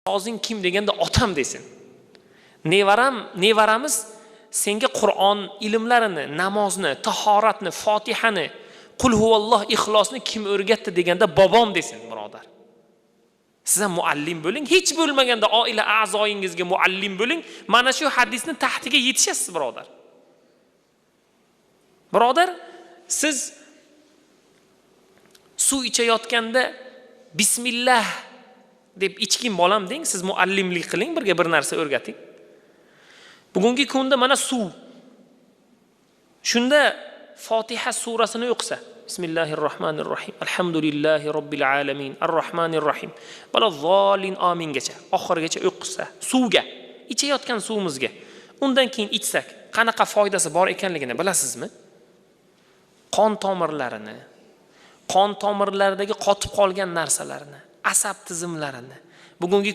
Ustozing kim deganda otam desin. Nevaramiz senga Qur'on ilmlarini, namozni, tahoratni, Fotihani, Qul huvalloh, ixlosni kim o'rgatdi deganda bobom desin, birodar. Siz ham muallim bo'ling, hech bo'lmaganda oila a'zoyingizga muallim bo'ling. Mana shu hadisni tahtiga yetishasiz, birodar. Birodar, siz suv ichayotganda bismillah deb ichgin bolam deng, siz muallimlik qiling, birga bir narsa o'rgating. Bugungi kunda mana suv. Shunda Fotiha surasini o'qisa, Bismillahirrohmanirrohim, Alhamdulillahi robbil alamin, Arrohmanirrohim, Balazzolin amingacha, oxirigacha o'qisa, suvga, ichayotgan suvimizga, undan keyin ichsak, qanaqa foydasi bor ekanligini bilasizmi? Qon tomirlaridagi qotib qolgan narsalarni, asab tizimlarini, bugungi